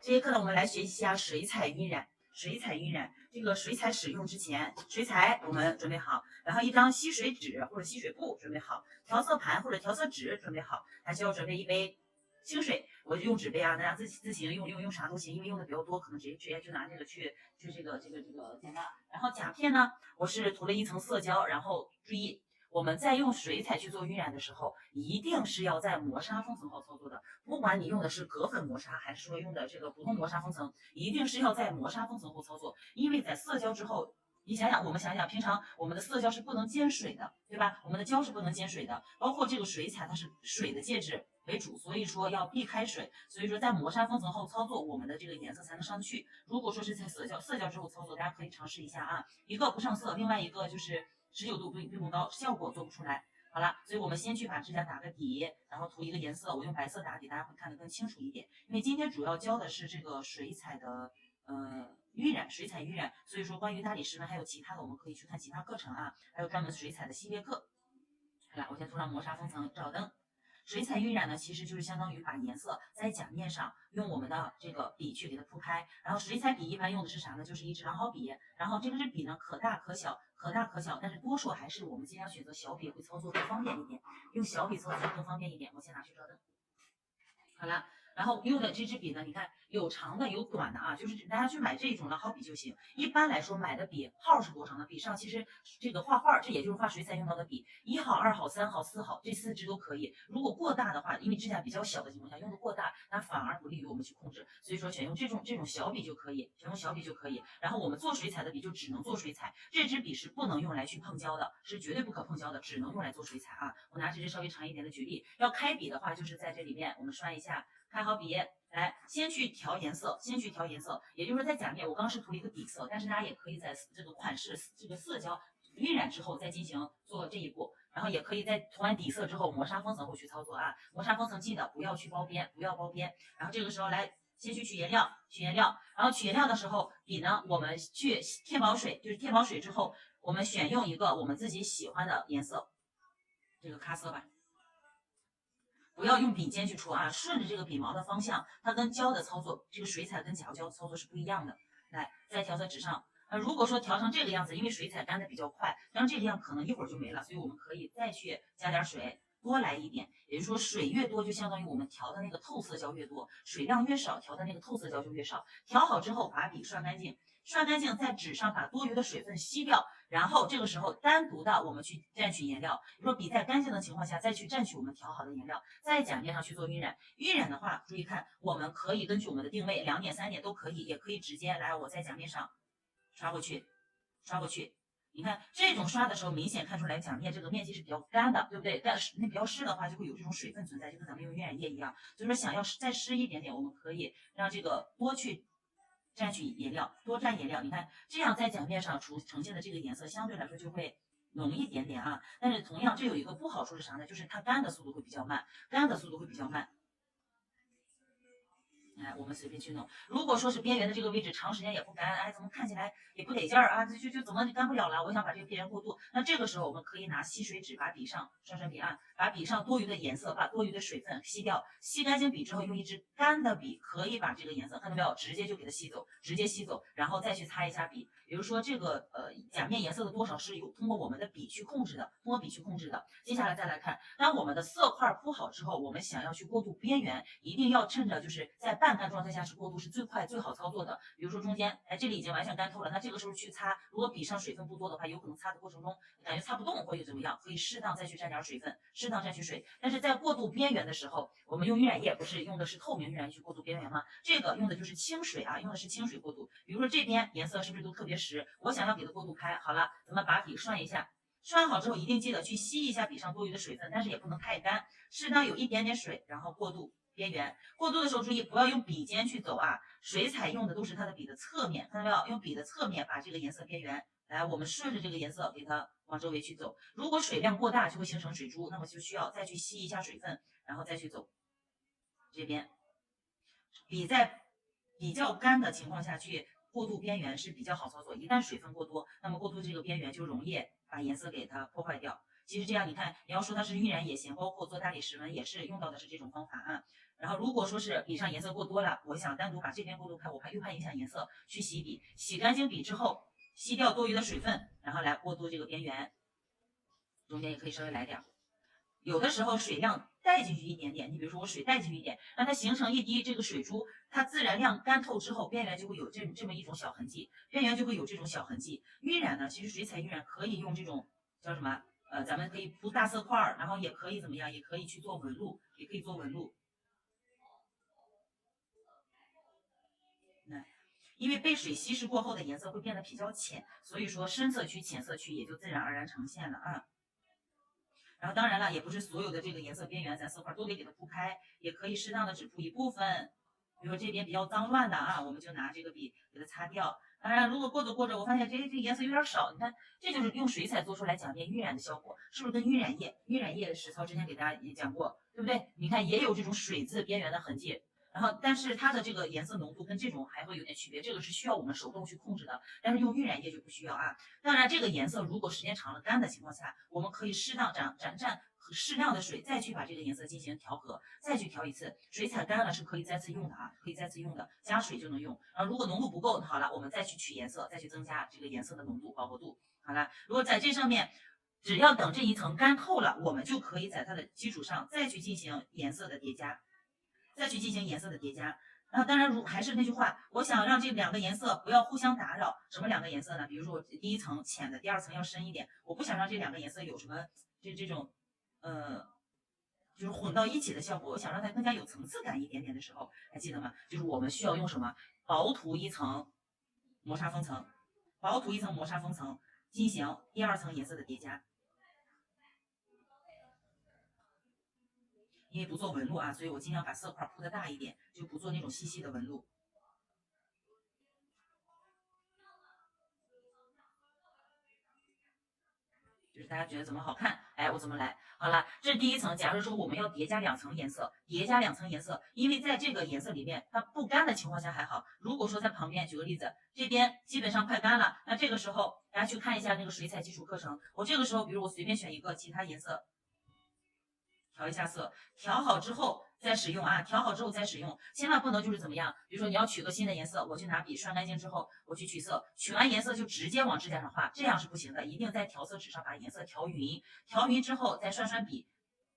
这节课呢，我们来学习一下水彩晕染。水彩晕染，这个水彩使用之前，水彩我们准备好，然后一张吸水纸或者吸水布准备好，调色盘或者调色纸准备好，还需要准备一杯清水。我就用纸杯啊，大家自行用啥都行，因为用的比较多，可能直接就拿这个去这个简单。然后甲片呢，我是涂了一层色胶，然后注意。我们在用水彩去做晕染的时候，一定是要在磨砂封层后操作的。不管你用的是隔粉磨砂，还是说用的这个普通磨砂封层，一定是要在磨砂封层后操作。因为在色胶之后，你想想，我们想想，平常我们的色胶是不能兼水的，对吧？我们的胶是不能兼水的，包括这个水彩，它是水的介质为主，所以说要避开水。所以说在磨砂封层后操作，我们的这个颜色才能上去。如果说是在色胶之后操作，大家可以尝试一下啊。一个不上色，另外一个就是持久度并不高，效果做不出来。好了，所以我们先去把指甲打个底，然后涂一个颜色。我用白色打底，大家会看得更清楚一点。因为今天主要教的是这个水彩的晕染，水彩晕染。所以说关于大理石纹还有其他的，我们可以去看其他课程啊，还有专门水彩的系列课。好了，我先涂上磨砂封层，照灯。水彩晕染呢，其实就是相当于把颜色在甲面上用我们的这个笔去给它铺开。然后水彩笔一般用的是啥呢？就是一支狼毫笔。然后这支笔呢，可大可小，可大可小，但是多数还是我们尽量选择小笔会操作更方便一点，用小笔操作更方便一点。我先拿去照灯。好了。然后用的这支笔呢，你看有长的有短的啊，就是大家去买这种狼毫笔就行。一般来说买的笔号是多长的？笔上其实这个画画，这也就是画水彩用到的笔，1号、2号、3号、4号这4支都可以。如果过大的话，因为指甲比较小的情况下，用的过大，那反而不利于我们去控制。所以说选用这种小笔就可以，选用小笔就可以。然后我们做水彩的笔就只能做水彩，这支笔是不能用来去碰胶的，是绝对不可碰胶的，只能用来做水彩啊。我拿这支稍微长一点的举例，要开笔的话，就是在这里面我们刷一下。开好笔，来先去调颜色，也就是说在甲面我刚是涂了一个底色，但是大家也可以在这个款式这个色胶晕染之后再进行做这一步，然后也可以在涂完底色之后磨砂封层后去操作啊。磨砂封层记得不要去包边，不要包边。然后这个时候来先去取颜料，然后取颜料的时候笔呢我们去添保水，就是添保水之后，我们选用一个我们自己喜欢的颜色，这个咖色吧。不要用笔尖去戳啊，顺着这个笔毛的方向，它跟胶的操作，这个水彩跟甲胶的操作是不一样的。来，在调色纸上，如果说调成这个样子，因为水彩干的比较快，调成这个样可能一会儿就没了，所以我们可以再去加点水，多来一点。也就是说，水越多，就相当于我们调的那个透色胶越多，水量越少，调的那个透色胶就越少。调好之后，把笔刷干净，在纸上把多余的水分吸掉。然后这个时候单独的我们去蘸取颜料，比如说笔在干净的情况下再去蘸取我们调好的颜料，在甲面上去做晕染。晕染的话，注意看，我们可以根据我们的定位2点3点都可以，也可以直接来我在甲面上刷过去，你看这种刷的时候，明显看出来甲面这个面积是比较干的，对不对？但是那比较湿的话，就会有这种水分存在，就跟咱们用晕染液一样。所以说想要再湿一点点，我们可以让这个多去蘸取颜料，多蘸颜料。你看这样在甲面上呈现的这个颜色相对来说就会浓一点点啊。但是同样这有一个不好处是啥呢？就是它干的速度会比较慢，哎，我们随便去弄。如果说是边缘的这个位置长时间也不干，哎，怎么看起来也不得劲儿啊？就怎么干不了了？我想把这个边缘过渡，那这个时候我们可以拿吸水纸把笔上刷笔啊，把笔上多余的颜色、把多余的水分吸掉，吸干净笔之后，用一支干的笔可以把这个颜色看到没有？直接就给它吸走，然后再去擦一下笔。比如说这个甲面颜色的多少是有通过我们的笔去控制的，接下来再来看，当我们的色块铺好之后，我们想要去过渡边缘，一定要趁着就是在半干状态下去过渡是最快最好操作的。比如说中间，哎，这里已经完全干透了，那这个时候去擦，如果笔上水分不多的话，有可能擦的过程中感觉擦不动或者怎么样，可以适当再去蘸点水分，适当蘸取水。但是在过渡边缘的时候，我们用晕染液不是用的是透明晕染液去过渡边缘吗？这个用的就是清水啊，用的是清水过渡。比如说这边颜色是不是都特别实？我想要给它过渡开，好了，咱们把笔涮一下。涮好之后，一定记得去吸一下笔上多余的水分，但是也不能太干，适当有一点点水，然后过渡边缘。过渡的时候注意不要用笔尖去走啊，水彩用的都是它的笔的侧面，看到没有？用笔的侧面把这个颜色边缘，来，我们顺着这个颜色给它往周围去走。如果水量过大，就会形成水珠，那么就需要再去吸一下水分，然后再去走。这边笔在比较干的情况下去过渡边缘是比较好操作，一旦水分过多，那么过渡这个边缘就容易把颜色给它破坏掉。其实这样你看，你要说它是晕染也行，包括做大理石纹也是用到的是这种方法啊。然后如果说是笔上颜色过多了，我想单独把这边过渡开，我又怕影响颜色，去洗笔，洗干净笔之后，吸掉多余的水分，然后来过渡这个边缘，中间也可以稍微来点。有的时候水量带进去一点点，你比如说我水带进去一点，让它形成一滴这个水珠，它自然晾干透之后，边缘就会有这么一种小痕迹，边缘就会有这种小痕迹。晕染呢，其实水彩晕染可以用这种叫什么？咱们可以铺大色块，然后也可以怎么样？也可以去做纹路，也可以做纹路。因为被水稀释过后的颜色会变得比较浅，所以说深色区、浅色区也就自然而然呈现了啊。然后当然了，也不是所有的这个颜色边缘咱色块都得给它铺开，也可以适当的只铺一部分。比如说这边比较脏乱的啊，我们就拿这个笔给它擦掉。当然，如果过着过着，我发现这颜色有点少，你看这就是用水彩做出来讲变晕染的效果，是不是跟晕染液的实操之前给大家也讲过，对不对？你看也有这种水渍边缘的痕迹。然后，但是它的这个颜色浓度跟这种还会有点区别，这个是需要我们手动去控制的，但是用晕染液就不需要啊。当然，这个颜色如果时间长了干的情况下，我们可以适当蘸适量的水，再去把这个颜色进行调和，再去调一次。水彩干了是可以再次用的啊，可以再次用的，加水就能用。然后如果浓度不够，好了，我们再去取颜色，再去增加这个颜色的浓度、饱和度。好了，如果在这上面，只要等这一层干透了，我们就可以在它的基础上再去进行颜色的叠加。然后当然还是那句话，我想让这两个颜色不要互相打扰。什么两个颜色呢？比如说我第一层浅的，第二层要深一点，我不想让这两个颜色有什么这种就是混到一起的效果，我想让它更加有层次感一点点的时候，还记得吗？就是我们需要用什么薄涂一层磨砂封层，进行第二层颜色的叠加。因为不做纹路啊，所以我尽量把色块铺的大一点，就不做那种细细的纹路。就是大家觉得怎么好看，哎，我怎么来。好了，这是第一层。假如说我们要叠加两层颜色，因为在这个颜色里面它不干的情况下还好。如果说在旁边，举个例子，这边基本上快干了，那这个时候大家去看一下那个水彩基础课程，我这个时候比如我随便选一个其他颜色。调一下色，调好之后再使用啊！千万不能就是怎么样？比如说你要取个新的颜色，我去拿笔刷干净之后，我去取色，取完颜色就直接往指甲上画，这样是不行的，一定在调色纸上把颜色调匀，调匀之后再刷笔，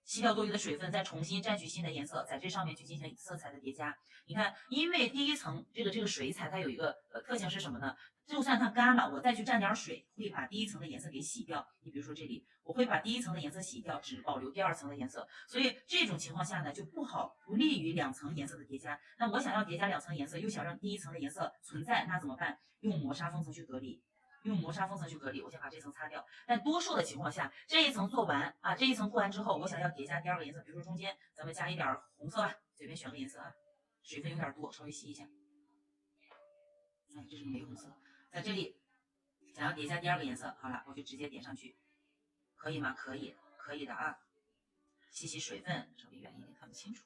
吸掉多余的水分，再重新蘸取新的颜色，在这上面去进行色彩的叠加。你看，因为第一层这个水彩它有一个特性是什么呢？就算它干了，我再去蘸点水，会把第一层的颜色给洗掉。你比如说这里，我会把第一层的颜色洗掉，只保留第二层的颜色。所以这种情况下呢，就不利于两层颜色的叠加。那我想要叠加两层颜色，又想让第一层的颜色存在，那怎么办？用磨砂封层去隔离。我先把这层擦掉。但多数的情况下，这一层做完啊，这一层过完之后，我想要叠加第二个颜色，比如说中间咱们加一点红色吧，随便选个颜色啊，水分有点多，稍微吸一下。哎，这是玫红色。在这里想要叠加第二个颜色，好了，我就直接点上去，可以吗？可以的啊。吸水分，稍微远一点看不清楚，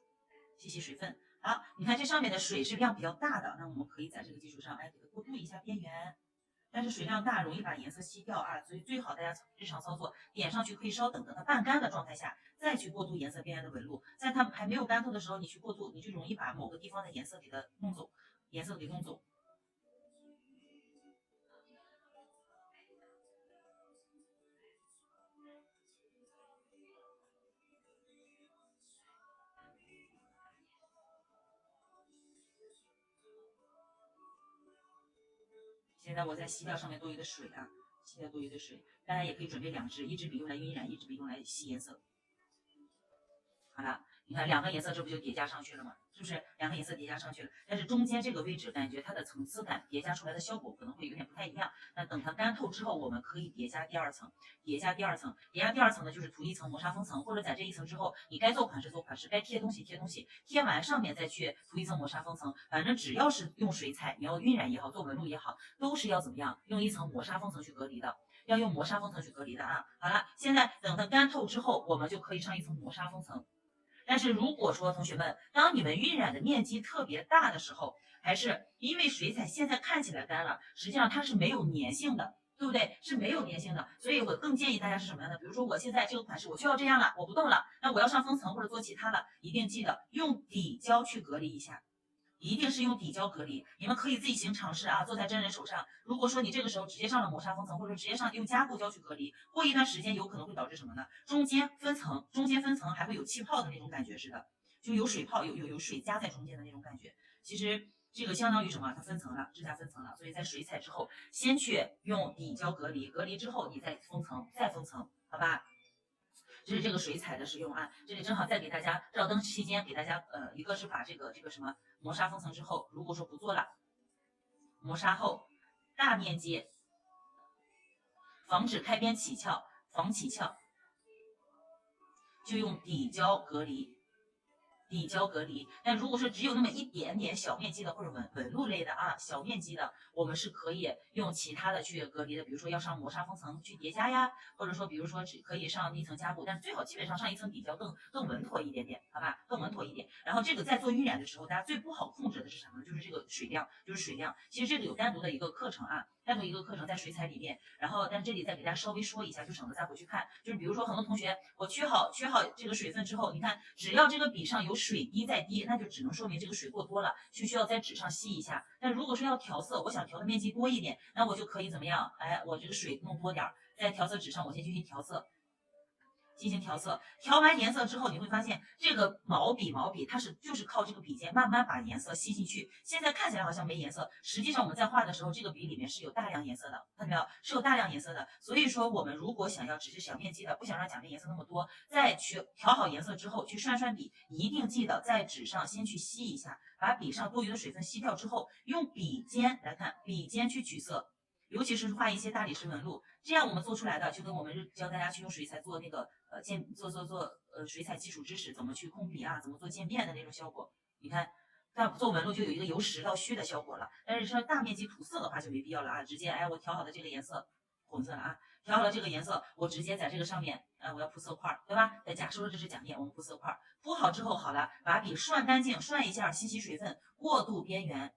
吸水分。好，你看这上面的水是量比较大的，那我们可以在这个基础上，哎，给它过渡一下边缘。但是水量大，容易把颜色吸掉啊，所以最好大家日常操作点上去，可以稍等它半干的状态下，再去过渡颜色边缘的纹路。在它还没有干透的时候，你去过渡，你就容易把某个地方的颜色给弄走。现在我在吸掉上面多余的水啊，大家也可以准备两支，一支笔用来晕染，一支笔用来吸颜色。好了，你看两个颜色，这不就叠加上去了吗？是不是两个颜色叠加上去了？但是中间这个位置，感觉它的层次感叠加出来的效果可能会有点不太一样。那等它干透之后，我们可以叠加第二层呢，就是涂一层磨砂封层，或者在这一层之后，你该做款式，该贴东西，贴完上面再去涂一层磨砂封层。反正只要是用水彩，你要晕染也好，做纹路也好，都是要怎么样？用一层磨砂封层去隔离的。要用磨砂封层去隔离的啊。好了，现在等它干透之后，我们就可以上一层磨砂封层。但是如果说同学们，当你们晕染的面积特别大的时候，还是因为水彩现在看起来干了，实际上它是没有粘性的，对不对？是没有粘性的。所以我更建议大家是什么样的？比如说我现在这个款式我就要这样了，我不动了，那我要上分层或者做其他了，一定记得用底胶去隔离一下。一定是用底胶隔离，你们可以自行尝试啊。做在真人手上，如果说你这个时候直接上了磨砂封层，或者直接上用加固胶去隔离，过一段时间有可能会导致什么呢？中间分层还会有气泡的那种感觉似的，就有水泡，有水夹在中间的那种感觉。其实这个相当于什么？它分层了，指甲分层了。所以在水彩之后，先去用底胶隔离，隔离之后你再封层，再封层，好吧？这是这个水彩的使用啊，这里正好再给大家照灯期间给大家一个是把这个什么磨砂封层之后，如果说不做了，磨砂后大面积防止开边起翘，防起翘，就用底胶隔离。底胶隔离，但如果说只有那么一点点小面积的或者纹路类的啊，小面积的，我们是可以用其他的去隔离的，比如说要上磨砂封层去叠加呀，或者说比如说只可以上一层加固，但是最好基本上上一层底胶更稳妥一点点，好吧，更稳妥一点。然后这个在做晕染的时候，大家最不好控制的是什么呢？就是这个水量，其实这个有单独的一个课程啊，单独一个课程在水彩里面，然后但这里再给大家稍微说一下，就省得再回去看。就是比如说很多同学，我缺好这个水分之后，你看只要这个笔上有水滴在滴，那就只能说明这个水过多了，需要在纸上吸一下。但如果说要调色，我想调的面积多一点，那我就可以怎么样？哎，我这个水弄多点，在调色纸上我先进行调色。调完颜色之后，你会发现这个毛笔它就是靠这个笔尖慢慢把颜色吸进去。现在看起来好像没颜色，实际上我们在画的时候，这个笔里面是有大量颜色的，看到没有？是有大量颜色的。所以说我们如果想要只是小面积的，不想让甲面颜色那么多，在去调好颜色之后去涮笔，一定记得在纸上先去吸一下，把笔上多余的水分吸掉之后，用笔尖来看，笔尖去取色。尤其是画一些大理石纹路，这样我们做出来的就跟我们教大家去用水彩做那个水彩基础知识，怎么去控笔啊，怎么做渐变的那种效果。你看，做纹路就有一个由实到虚的效果了。但是说大面积涂色的话就没必要了啊，直接我调好的这个颜色，红色了啊，调好了这个颜色，我直接在这个上面我要铺色块，对吧？假设这是甲面，我们铺色块，铺好之后好了，把笔涮干净，涮一下，吸水分，过渡边缘。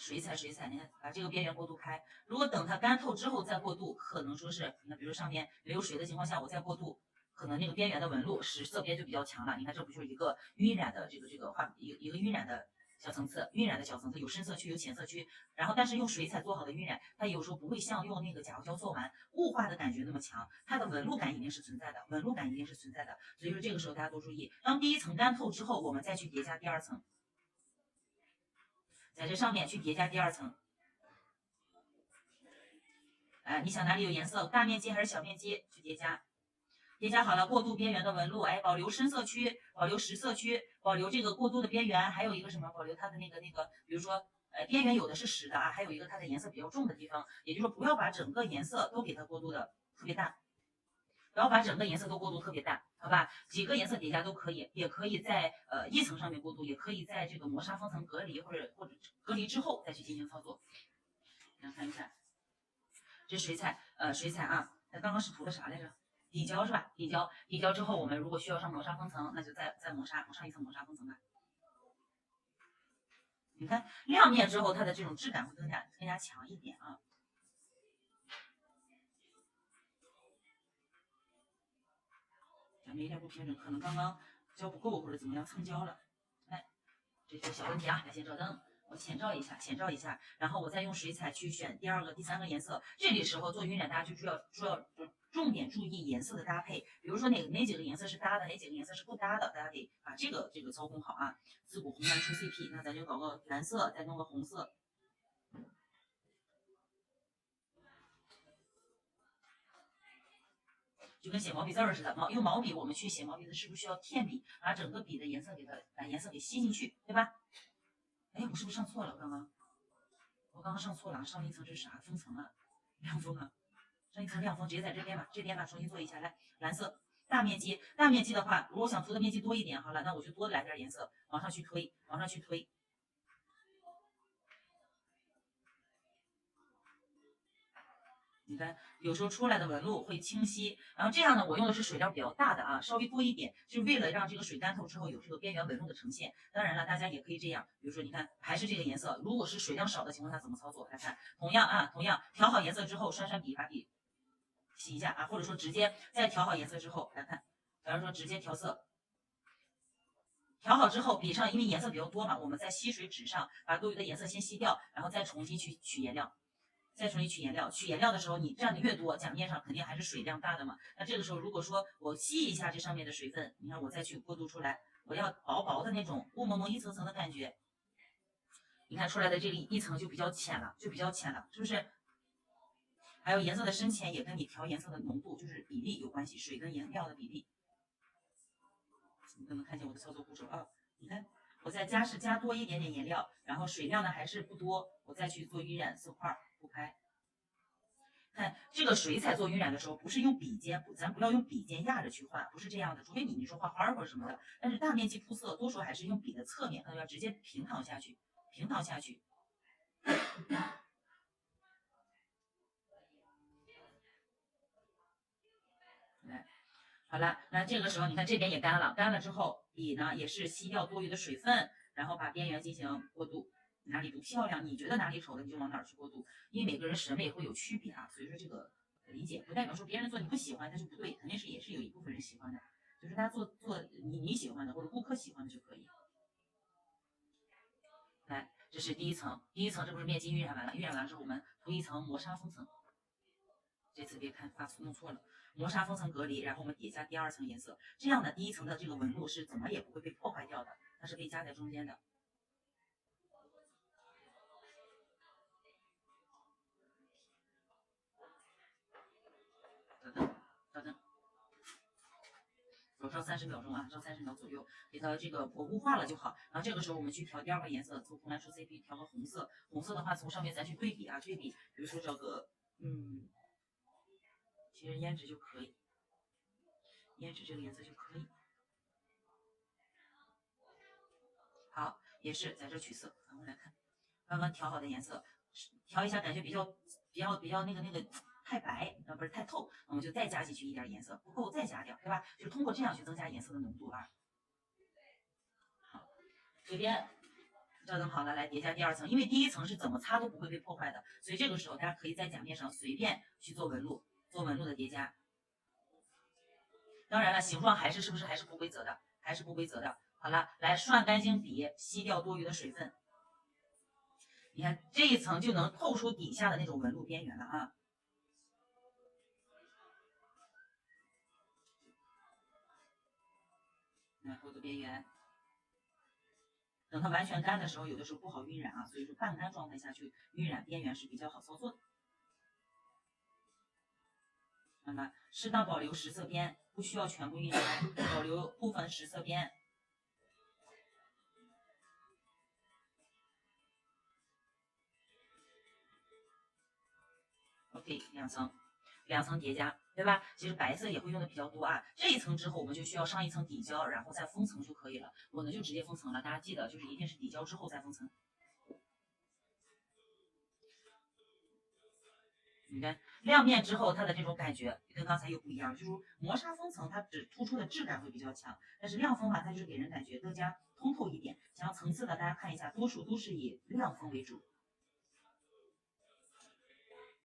水彩，你看把这个边缘过渡开。如果等它干透之后再过渡，可能说是那比如上面没有水的情况下，我再过渡，可能那个边缘的纹路实色边就比较强了。你看这不就是一个晕染的这个画一个晕染的小层次，有深色区有浅色区。然后但是用水彩做好的晕染，它有时候不会像用那个甲胶做完雾化的感觉那么强，它的纹路感一定是存在的，所以说这个时候大家多注意，当第一层干透之后，我们再去叠加第二层。在这上面去叠加第二层，你想哪里有颜色，大面积还是小面积去叠加，叠加好了，过渡边缘的纹路，保留深色区，保留实色区，保留这个过渡的边缘，还有一个什么，保留它的那个，比如说，边缘有的是实的啊，还有一个它的颜色比较重的地方，也就是说不要把整个颜色都给它过渡的特别淡。不要把整个颜色都过渡特别淡，好吧？几个颜色叠加都可以，也可以在一层上面过渡，也可以在这个磨砂封层隔离或者隔离之后再去进行操作。看一看，这水彩啊，那刚刚是涂的啥来着？底胶是吧？底胶之后，我们如果需要上磨砂封层，那就再抹上一层磨砂封层吧。你看亮面之后，它的这种质感会更加强一点啊。没点不平整，可能刚刚胶不够或者怎么样蹭胶了。来，这是小问题啊，来先照灯，我前照一下，然后我再用水彩去选第二个、第三个颜色。这里时候做晕染，大家就重点注意颜色的搭配，比如说哪几个颜色是搭的，哪几个颜色是不搭的，大家得把这个操控好啊。自古红蓝出 CP， 那咱就搞个蓝色，再弄个红色。就跟写毛笔字似的，用毛笔我们去写毛笔字，是不是需要添笔，把整个笔的颜色把颜色给吸进去，对吧？哎，我是不是上错了？我刚刚上错了，上一层是啥？分层啊，亮峰啊，上一层亮峰，直接在这边吧，重新做一下。来，蓝色大面积的话，如果想涂的面积多一点，好了，那我就多来点颜色，往上去推。你看，有时候出来的纹路会清晰，然后这样呢，我用的是水量比较大的啊，稍微多一点，就是为了让这个水干透之后有这个边缘纹路的呈现。当然了，大家也可以这样，比如说你看还是这个颜色，如果是水量少的情况下怎么操作？来看，同样调好颜色之后，刷笔，把笔洗一下啊，或者说直接在调好颜色之后来看，假如说直接调色。调好之后，笔上因为颜色比较多嘛，我们在吸水纸上把多余的颜色先吸掉，然后再重新去取颜料。取颜料的时候，你蘸的越多，甲面上肯定还是水量大的嘛。那这个时候，如果说我吸一下这上面的水分，你看我再去过渡出来，我要薄薄的那种雾蒙蒙一层层的感觉，你看出来的这里一层就比较浅了，是不是？还有颜色的深浅也跟你调颜色的浓度，就是比例有关系，水跟颜料的比例。你都能看见我的操作步骤啊？你看，我再加多一点点颜料，然后水量呢还是不多，我再去做晕染色块铺开。看这个水彩做晕染的时候，不是用笔尖，咱不要用笔尖压着去画，不是这样的。除非你说画花或者什么的，但是大面积铺色，多数还是用笔的侧面，要直接平躺下去。来，好了，那这个时候你看这边也干了之后，笔呢也是吸掉多余的水分，然后把边缘进行过渡。哪里不漂亮，你觉得哪里丑的，你就往哪儿去过渡。因为每个人审美会有区别啊，所以说这个理解不代表说别人做你不喜欢他就不对，肯定是也是有一部分人喜欢的，就是大家做你喜欢的或者顾客喜欢的就可以。来，这是第一层这不是面积晕染完了，晕染完了之后我们涂一层磨砂封层。这次别看弄错了，磨砂封层隔离，然后我们叠加第二层颜色，这样的第一层的这个纹路是怎么也不会被破坏掉的，它是被夹在中间的。等，我烧30秒钟啊，烧30秒左右，给它这个模糊化了就好。然后这个时候我们去调第二个颜色，从红蓝树 CP 调个红色，红色的话从上面咱去对比啊，比如说这个，其实胭脂就可以，胭脂这个颜色就可以。好，也是在这取色，我们来看刚刚调好的颜色，调一下感觉比较那个太白，不是太透，我们就再加进去一点颜色，不够再加掉，对吧？就通过这样去增加颜色的浓度啊。好，这边照等好了，来叠加第二层，因为第一层是怎么擦都不会被破坏的，所以这个时候大家可以在甲面上随便去做纹路的叠加。当然了，形状是不是还是不规则的，好了，来涮干净笔，吸掉多余的水分。你看这一层就能透出底下的那种纹路边缘了啊。来过渡边缘，等它完全干的时候，有的时候不好晕染啊，所以说半干状态下去晕染边缘是比较好操作的。那么适当保留实色边，不需要全部晕染，保留部分实色边。OK，两层叠加，对吧？其实白色也会用的比较多啊。这一层之后，我们就需要上一层底胶，然后再封层就可以了。我呢就直接封层了，大家记得就是一定是底胶之后再封层。你看亮面之后，它的这种感觉跟刚才又不一样，就是磨砂封层它只突出的质感会比较强，但是亮封吧，它就是给人感觉更加通透一点。想要层次的，大家看一下，多数都是以亮封为主。